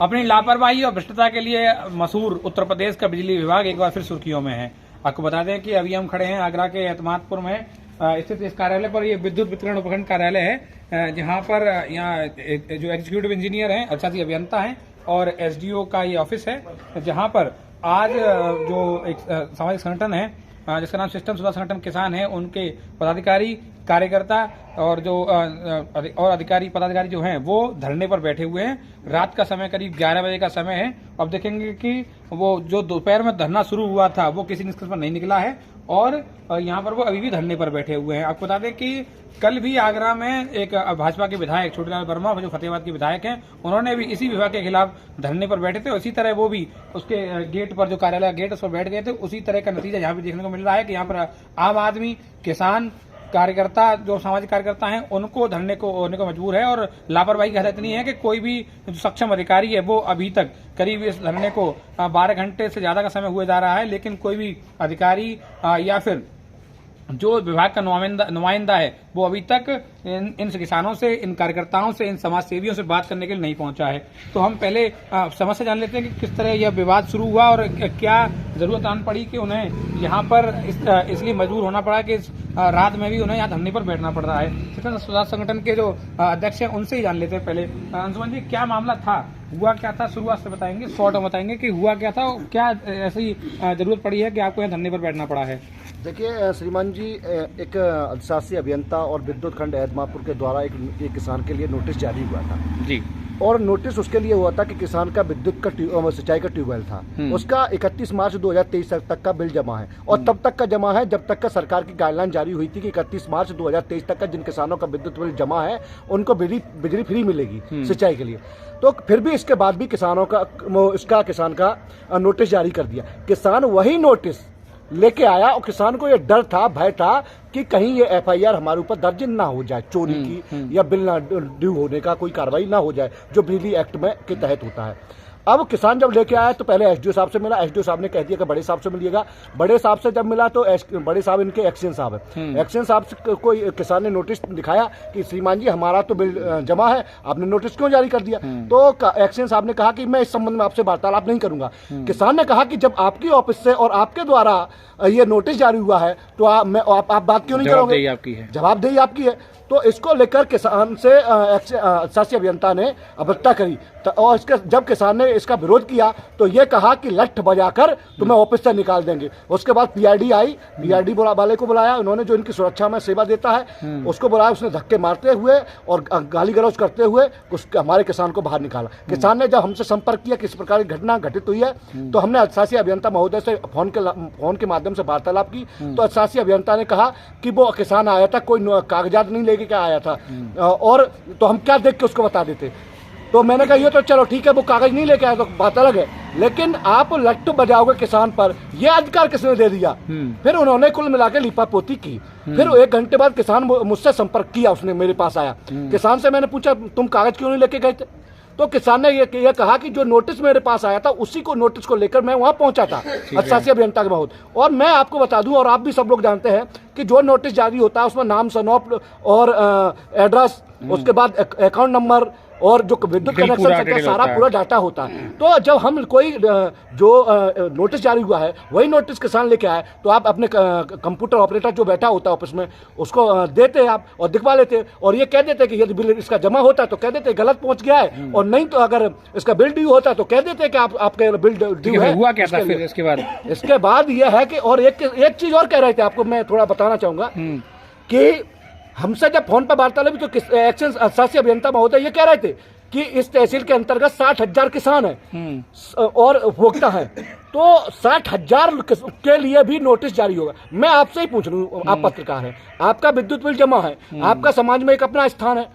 अपनी लापरवाही और भ्रष्टता के लिए मशहूर उत्तर प्रदेश का बिजली विभाग एक बार फिर सुर्खियों में है। आपको बता दें कि अभी हम खड़े हैं आगरा के एतमादपुर में स्थित इस कार्यालय पर। ये विद्युत वितरण उपखंड कार्यालय है, जहां पर यहाँ जो एग्जीक्यूटिव इंजीनियर हैं, अर्थात अभियंता हैं, और एसडीओ का ये ऑफिस है, जहां पर आज जो एक सामाजिक संगठन है जिसका नाम सिस्टम सुधार संगठन किसान है, उनके पदाधिकारी, कार्यकर्ता और जो और अधिकारी पदाधिकारी जो हैं वो धरने पर बैठे हुए हैं। रात का समय करीब 11 बजे का समय है। अब देखेंगे कि वो जो दोपहर में धरना शुरू हुआ था वो किसी निष्कर्ष पर नहीं निकला है और यहाँ पर वो अभी भी धरने पर बैठे हुए हैं। आपको बता दें कि कल भी आगरा में एक भाजपा के विधायक छोटेलाल वर्मा जो फतेहाबाद के विधायक हैं, उन्होंने भी इसी विभाग के खिलाफ धरने पर बैठे थे। उसी तरह वो भी उसके गेट पर, जो कार्यालय गेट उस पर बैठ गए थे। उसी तरह का नतीजा यहाँ पे देखने को मिल रहा है कि यहाँ पर आम आदमी, किसान, कार्यकर्ता, जो सामाजिक कार्यकर्ता हैं, उनको धरने को होने को मजबूर है। और लापरवाही की हद इतनी है कि कोई भी जो सक्षम अधिकारी है वो अभी तक करीब इस धरने को 12 घंटे से ज्यादा का समय हुए जा रहा है, लेकिन कोई भी अधिकारी या फिर जो विभाग का नुमाइंदा है वो अभी तक इन किसानों से, इन कार्यकर्ताओं से, इन समाज सेवियों से बात करने के लिए नहीं पहुंचा है। तो हम पहले समस्या जान लेते हैं कि किस तरह यह विवाद शुरू हुआ और क्या जरूरत आन पड़ी कि उन्हें यहाँ पर इसलिए मजबूर होना पड़ा कि रात में भी उन्हें यहाँ धरने पर बैठना पड़ रहा है। सिस्टम सुधार संगठन के जो अध्यक्ष हैं उनसे ही जान लेते हैं पहले। अंशुमन जी, क्या मामला था, हुआ क्या था, शुरुआत से बताएंगे, शॉर्ट में बताएंगे कि हुआ क्या था, क्या ऐसी जरूरत पड़ी है कि आपको यहाँ धरने पर बैठना पड़ा है? देखिए श्रीमान जी, एक अधिशासी अभियंता और विद्युत खंड एतमादपुर के द्वारा एक किसान के लिए नोटिस जारी हुआ था जी। और नोटिस उसके लिए हुआ था कि किसान का विद्युत का सिंचाई का ट्यूबवेल था, उसका 31 मार्च 2023 तक का बिल जमा है और तब तक का जमा है जब तक का सरकार की गाइडलाइन जारी हुई थी कि 31 मार्च 2023 तक का जिन किसानों का विद्युत बिल जमा है उनको बिजली फ्री मिलेगी सिंचाई के लिए। तो फिर भी इसके बाद भी किसानों का किसान का नोटिस जारी कर दिया। किसान वही नोटिस लेके आया और किसान को ये डर था, भय था कि कहीं ये एफआईआर हमारे ऊपर दर्ज ना हो जाए, चोरी की या बिल ना ड्यू होने का कोई कार्रवाई ना हो जाए जो बिजली एक्ट में के तहत होता है। अब किसान जब लेके आया तो पहले एसडीओ साहब से मिला। एसडीओ साहब ने कह दिया कि बड़े साहब से मिलिएगा। बड़े साहब से जब मिला तो बड़े साहब इनके एक्शन साहब है। एक्शन साहब को किसान ने नोटिस दिखाया कि श्रीमान जी हमारा तो बिल जमा है, आपने नोटिस क्यों जारी कर दिया? तो एक्शन साहब ने कहा कि मैं इस संबंध में आपसे वार्तालाप नहीं करूंगा। किसान ने कहा कि जब आपकी ऑफिस से और आपके द्वारा ये नोटिस जारी हुआ है तो आप बात क्यों नहीं करोगे? जवाबदेही आपकी है। तो इसको लेकर किसान से अधिशासी अभियंता ने अवज्ञा करी और जब किसान ने इसका विरोध किया तो ये कहा कि लठ बजाकर तुम्हें ऑफिस से निकाल देंगे। उसके बाद पीआईडी आई, पीआईडी वाले को बुलाया, उन्होंने जो इनकी सुरक्षा में सेवा देता है उसको बुलाया। उसने धक्के मारते हुए और गाली गलौज करते हुए हमारे किसान को बाहर निकाला। किसान ने जब हमसे संपर्क किया किस प्रकार की घटना घटित हुई है तो हमने अधिशासी अभियंता महोदय से फोन के माध्यम से वार्तालाप की। तो अधिशासी अभियंता ने कहा कि वो किसान आया था, कोई कागजात नहीं लेके क्या आया था, और तो हम क्या देख के उसको बता देते। तो मैंने कहा ये तो चलो ठीक है, वो कागज नहीं लेके आया तो बात अलग है, लेकिन आप लट्टू बजाओगे किसान पर, ये अधिकार किसने दे दिया? फिर उन्होंने कुल मिला के लिपापोती की। फिर 1 घंटे बाद किसान मुझसे संपर्क किया, उसने मेरे पास आया। किसान से मैंने पूछा तुम कागज क्यों नहीं लेके गए थे? तो किसान ने ये कहा कि जो नोटिस मेरे पास आया था उसी को नोटिस को लेकर मैं वहां पहुंचा था अधिशासी अभियंता के बहुत। और मैं आपको बता दूं और आप भी सब लोग जानते हैं कि जो नोटिस जारी होता है उसमें नाम, सनौप और एड्रेस, उसके बाद अकाउंट नंबर और जो विद्युत कनेक्शन संख्या, सारा पूरा डाटा होता है। तो जब हम कोई जो नोटिस जारी हुआ है वही नोटिस किसान लेके आए तो आप अपने कंप्यूटर ऑपरेटर जो बैठा होता है ऑफिस में उसको देते आप और दिखवा लेते और ये कह देते कि यदि बिल इसका जमा होता तो कह देते गलत पहुंच गया है, और नहीं तो अगर इसका बिल ड्यू होता तो कह देते कि आपके बिल ड्यू है। हुआ क्या था फिर इसके बाद? यह है कि और एक चीज और कह रहे थे, आपको मैं थोड़ा बताना चाहूंगा कि हमसे जब फोन पर वार्तालाप तो एक्शन अधिशासी अभियंता महोदय ये कह रहे थे कि इस तहसील के अंतर्गत 60,000 किसान हैं और उपभोक्ता हैं, तो 60,000 के लिए भी नोटिस जारी होगा। मैं आपसे ही पूछ लूं, आप पत्रकार हैं, आपका विद्युत बिल जमा है, आपका समाज में एक अपना स्थान है,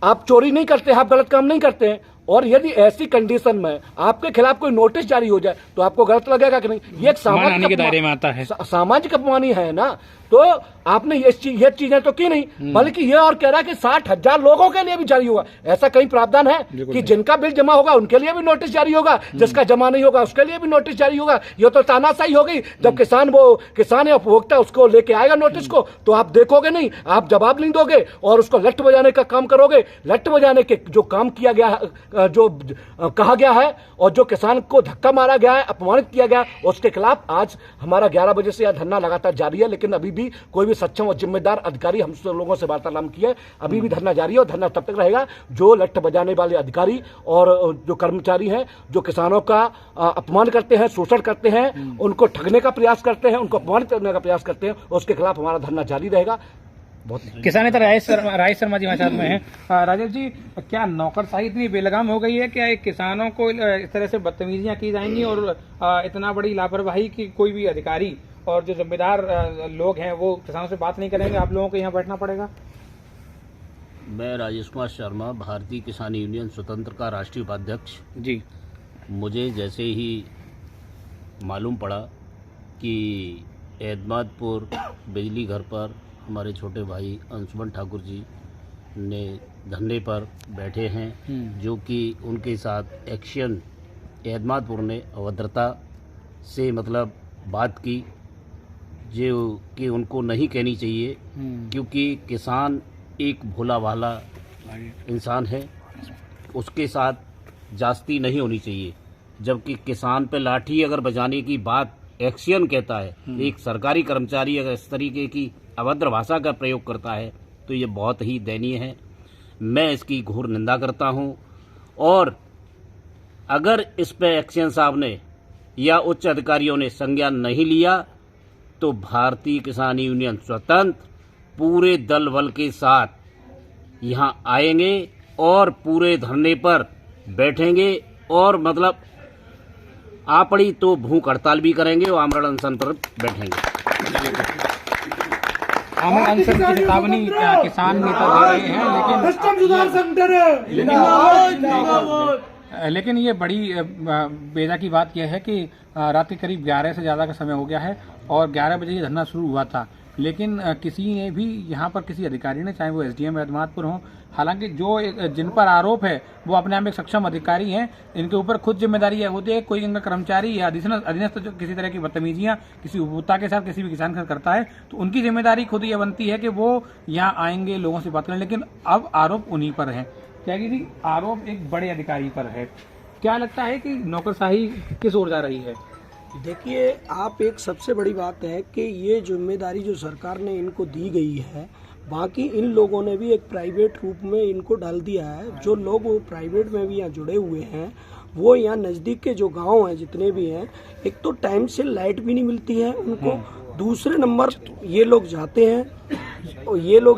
आप चोरी नहीं करते, आप गलत काम नहीं करते हैं, और यदि ऐसी कंडीशन में आपके खिलाफ कोई नोटिस जारी हो जाए तो आपको गलत लगेगा कि नहीं? ये एक सामाजिक दायरे में आता है, सामाजिक अपमानी है ना। तो आपने ये चीजें तो की नहीं, बल्कि ये और कह रहा है कि 60,000 लोगों के लिए भी जारी होगा। ऐसा कहीं प्रावधान है कि जिनका बिल जमा होगा उनके लिए भी नोटिस जारी होगा, जिसका जमा नहीं होगा उसके लिए भी नोटिस जारी होगा? ये तो तानाशाही हो गई। जब किसान या उपभोक्ता उसको लेके आएगा नोटिस को तो आप देखोगे नहीं, आप जवाब नहीं दोगे और उसको लठ बजाने का काम करोगे। लठ बजाने के जो काम किया गया जो कहा गया है और जो किसान को धक्का मारा गया है, अपमानित किया गया है, उसके खिलाफ आज हमारा 11 बजे से यह धरना लगातार जारी है। लेकिन अभी भी कोई भी सक्षम और जिम्मेदार अधिकारी हम लोगों से वार्तालाप किया है, अभी भी धरना जारी है और धरना तब तक रहेगा जो लठ बजाने वाले अधिकारी और जो कर्मचारी हैं, जो किसानों का अपमान करते हैं, शोषण करते हैं, उनको ठगने का प्रयास करते हैं, उनको अपमानित करने का प्रयास करते हैं, उसके खिलाफ हमारा धरना जारी रहेगा। किसान नेता राजेश शर्मा जी हमारे साथ में हैं। राजेश जी, क्या नौकरशाही इतनी बेलगाम हो गई है? क्या एक किसानों को इस तरह से बदतमीजियां की जाएंगी और इतना बड़ी लापरवाही की कोई भी अधिकारी और जो जिम्मेदार लोग हैं वो किसानों से बात नहीं करेंगे? आप लोगों को यहाँ बैठना पड़ेगा। मैं राजेश कुमार शर्मा, भारतीय किसान यूनियन स्वतंत्र का राष्ट्रीय उपाध्यक्ष जी। मुझे जैसे ही मालूम पड़ा कि एतमादपुर बिजली घर पर हमारे छोटे भाई अंशुमन ठाकुर जी ने धरने पर बैठे हैं, जो कि उनके साथ एक्शन एतमादपुर ने अभद्रता से मतलब बात की, जो कि उनको नहीं कहनी चाहिए, क्योंकि किसान एक भोला भाला इंसान है, उसके साथ जास्ती नहीं होनी चाहिए। जबकि किसान पे लाठी अगर बजाने की बात एक्शन कहता है, एक सरकारी कर्मचारी अगर इस तरीके की अभद्र भाषा का प्रयोग करता है तो ये बहुत ही दयनीय है। मैं इसकी घोर निंदा करता हूं और अगर इस पे एक्शन साहब ने या उच्च अधिकारियों ने संज्ञान नहीं लिया तो भारतीय किसान यूनियन स्वतंत्र पूरे दल बल के साथ यहां आएंगे और पूरे धरने पर बैठेंगे और मतलब आपड़ी तो भूख हड़ताल भी करेंगे और आमरण अनशन पर बैठेंगे। आमरण अनशन की चेतावनी किसान नेता दे रहे हैं, लेकिन ये बड़ी बेजा की बात यह है कि रात के करीब 11 से ज़्यादा का समय हो गया है और 11 बजे ये धरना शुरू हुआ था, लेकिन किसी ने भी यहाँ पर किसी अधिकारी ने, चाहे वो एसडीएम एतमादपुर हो, हालांकि जो जिन पर आरोप है वो अपने आप एक सक्षम अधिकारी हैं, इनके ऊपर खुद जिम्मेदारी है होती है। कोई इनका कर्मचारी या अधीनस्थ जो किसी तरह की बदतमीजियां किसी उपभोक्ता के साथ, किसी भी किसान के साथ करता है तो उनकी जिम्मेदारी खुद ये बनती है कि वो यहाँ आएंगे, लोगों से बात करें। लेकिन अब आरोप उन्हीं पर है। त्यागी जी, आरोप एक बड़े अधिकारी पर है। क्या लगता है कि नौकरशाही किस ओर जा रही है? देखिए, आप एक सबसे बड़ी बात है कि ये जिम्मेदारी जो सरकार ने इनको दी गई है, बाकी इन लोगों ने भी एक प्राइवेट रूप में इनको डाल दिया है। जो लोग वो प्राइवेट में भी यहाँ जुड़े हुए हैं, वो यहाँ नज़दीक के जो गांव हैं जितने भी हैं, एक तो टाइम से लाइट भी नहीं मिलती है उनको, दूसरे नंबर ये लोग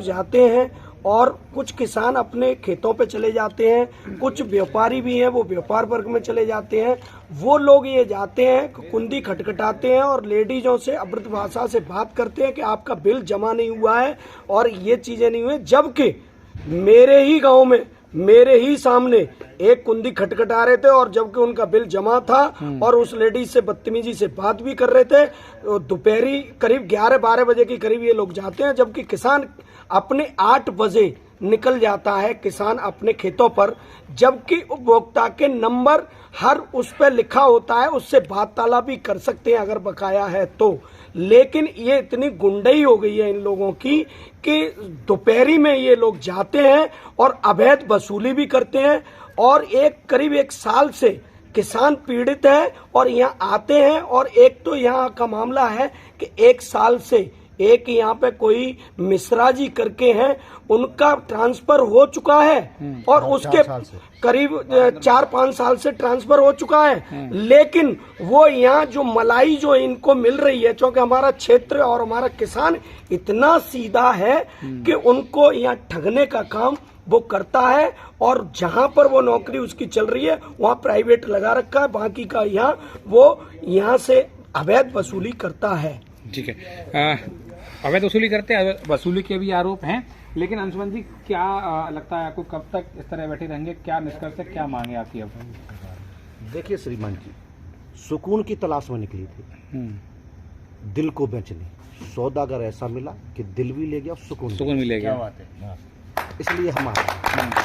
जाते हैं और कुछ किसान अपने खेतों पे चले जाते हैं, कुछ व्यापारी भी हैं वो व्यापार वर्ग में चले जाते हैं। वो लोग ये जाते हैं, कुंडी खटखटाते हैं और लेडीजों से अभद्र भाषा से बात करते हैं कि आपका बिल जमा नहीं हुआ है और ये चीजें नहीं हुई। जबकि मेरे ही गांव में मेरे ही सामने एक कुंडी खटखटा रहे थे और जबकि उनका बिल जमा था और उस लेडीज से बदतमीजी से बात भी कर रहे थे। दोपहरी करीब 11-12 बजे के करीब ये लोग जाते हैं, जबकि किसान अपने 8 बजे निकल जाता है किसान अपने खेतों पर, जबकि उपभोक्ता के नंबर हर उस पर लिखा होता है, उससे बातताला भी कर सकते हैं अगर बकाया है तो। लेकिन ये इतनी गुंडई हो गई है इन लोगों की कि दोपहरी में ये लोग जाते हैं और अवैध वसूली भी करते हैं और करीब 1 साल से किसान पीड़ित है और यहाँ आते हैं। और एक तो यहाँ का मामला है कि 1 साल से एक यहाँ पे कोई मिश्रा जी करके हैं, उनका ट्रांसफर हो चुका है और उसके करीब 4-5 साल से ट्रांसफर हो चुका है। लेकिन वो यहाँ जो मलाई जो इनको मिल रही है, क्योंकि हमारा क्षेत्र और हमारा किसान इतना सीधा है कि उनको यहाँ ठगने का काम वो करता है और जहां पर वो नौकरी उसकी चल रही है वहां प्राइवेट लगा रखा है, बाकी का यहाँ से अवैध वसूली करता है। ठीक है, अवैध वसूली करते हैं, वसूली के भी आरोप हैं। लेकिन अंशुमन जी, क्या लगता है आपको, कब तक इस तरह बैठे रहेंगे? क्या निष्कर्ष है, क्या मांगे आपकी? अब देखिए श्रीमान जी, सुकून की तलाश में निकली थी, दिल को बेचने। सौदा अगर ऐसा मिला कि दिल भी ले गया, सुकून भी ले गया, इसलिए हमारा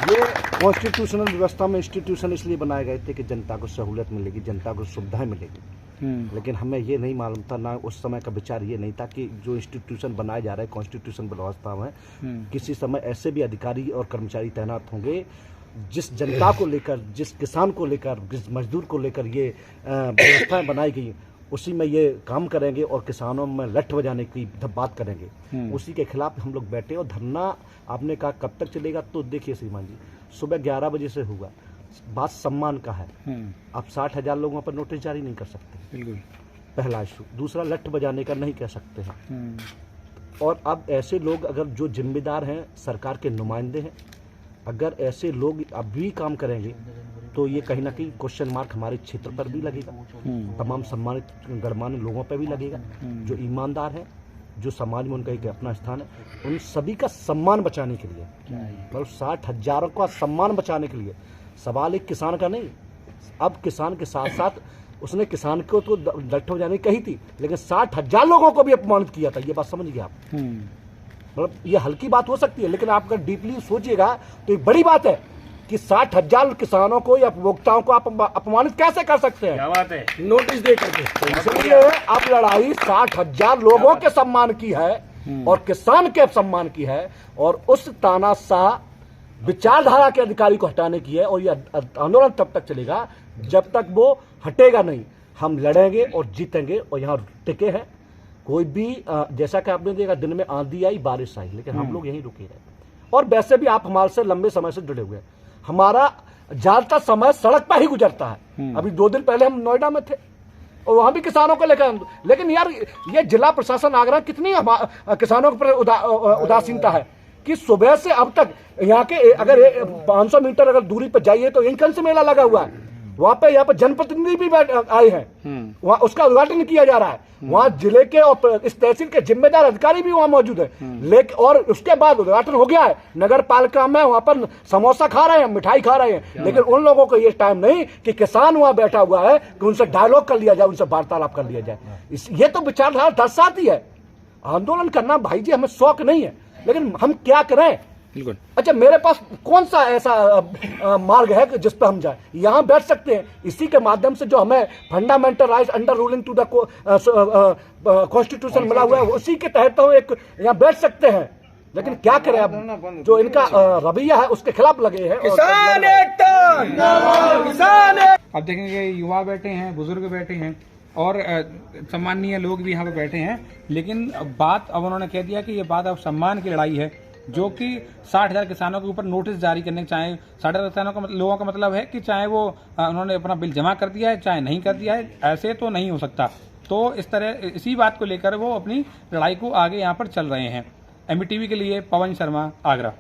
ये कॉन्स्टिट्यूशनल व्यवस्था में इंस्टीट्यूशन इसलिए बनाए गए थे कि जनता को सहूलियत मिलेगी, जनता को सुविधाएं मिलेगी। लेकिन हमें ये नहीं मालूम था, ना उस समय का विचार ये नहीं था कि जो इंस्टीट्यूशन बनाए जा रहे हैं कॉन्स्टिट्यूशन व्यवस्था में, किसी समय ऐसे भी अधिकारी और कर्मचारी तैनात होंगे जिस जनता को लेकर, जिस किसान को लेकर, जिस मजदूर को लेकर ये व्यवस्थाएं बनाई गई, उसी में ये काम करेंगे और किसानों में लठ बजाने की बात करेंगे। उसी के खिलाफ हम लोग बैठे। और धरना आपने कहा कब तक चलेगा, तो देखिए श्रीमान जी, सुबह 11 बजे से हुआ, बात सम्मान का है। आप 60,000 लोगों पर नोटिस जारी नहीं कर सकते, बिल्कुल, पहला इशू। दूसरा, लठ बजाने का नहीं कह सकते हैं। और अब ऐसे लोग अगर जो जिम्मेदार हैं, सरकार के नुमाइंदे हैं, अगर ऐसे लोग अब भी काम करेंगे तो ये कहीं ना कहीं क्वेश्चन मार्क हमारे क्षेत्र पर भी लगेगा, तमाम सम्मानित गणमान्य लोगों पर भी लगेगा, जो ईमानदार हैं, जो समाज में उनका एक अपना स्थान है, उन सभी का सम्मान बचाने के लिए, मतलब 60,000 का सम्मान बचाने के लिए। सवाल एक किसान का नहीं, अब किसान के साथ साथ उसने किसान को तो लठ बजाने कही थी, लेकिन 60,000 लोगों को भी अपमानित किया था। ये बात समझ गए आप? मतलब ये हल्की बात हो सकती है, लेकिन आप अगर डीपली सोचिएगा तो एक बड़ी बात है कि 60,000 किसानों को या उपभोक्ताओं को आप अपमानित कैसे कर सकते हैं? क्या बात है, नोटिस दे करके। तो इसलिए अब लड़ाई 60,000 लोगों के सम्मान की है और किसान के सम्मान की है, और उस तानाशाह विचारधारा के अधिकारी को हटाने की है। और ये आंदोलन तब तक चलेगा जब तक वो हटेगा नहीं। हम लड़ेंगे और जीतेंगे, और यहाँ टिके हैं। कोई भी जैसा कि आपने देखा, दिन में आंधी आई, बारिश आई, लेकिन हम लोग यहीं रुके रहे। और वैसे भी आप हमारे से लंबे समय से जुड़े हुए हैं। हमारा ज्यादातर समय सड़क पर ही गुजरता है। अभी 2 दिन पहले हम नोएडा में थे और वहां भी किसानों को लेकर, लेकिन यार ये जिला प्रशासन आगरा कितनी किसानों पर उदासीनता है कि सुबह से अब तक यहाँ के अगर 500 मीटर अगर दूरी पर जाइए तो इंकन से मेला लगा हुआ है। वहाँ पे जनप्रतिनिधि भी आए हैं, वहाँ उसका उद्घाटन किया जा रहा है। वहाँ जिले के और इस तहसील के जिम्मेदार अधिकारी भी वहाँ मौजूद है। लेकिन और उसके बाद उद्घाटन हो गया है, नगर पालिका में वहाँ पर समोसा खा रहे हैं, मिठाई खा रहे हैं, लेकिन उन लोगों को ये टाइम नहीं कि किसान वहाँ बैठा हुआ है कि उनसे डायलॉग कर लिया जाए, उनसे वार्तालाप कर लिया जाए। ये तो विचारधारा दर्शाती है। आंदोलन करना भाई जी हमें शौक नहीं है, लेकिन हम क्या करें? बिल्कुल। अच्छा, मेरे पास कौन सा ऐसा मार्ग है कि जिस पर हम जाएं? यहाँ बैठ सकते हैं, इसी के माध्यम से जो हमें fundamental rights under ruling to the constitution मिला हुआ है, उसी के तहत हम एक यहाँ बैठ सकते हैं। लेकिन क्या करें, अब जो इनका रवैया है उसके खिलाफ लगे हैं। किसान एकता, किसान। अब देखेंगे युवा बैठे हैं, बुजुर्ग बैठे हैं और सम्मानीय लोग भी यहाँ पे बैठे हैं, लेकिन बात अब उन्होंने कह दिया कि ये बात अब सम्मान की लड़ाई है, जो कि 60,000 किसानों के ऊपर नोटिस जारी करने, चाहे 60,000 किसानों का लोगों का मतलब है कि चाहे वो उन्होंने अपना बिल जमा कर दिया है चाहे नहीं कर दिया है, ऐसे तो नहीं हो सकता। तो इस तरह इसी बात को लेकर वो अपनी लड़ाई को आगे यहाँ पर चल रहे हैं। MBTV के लिए पवन शर्मा, आगरा।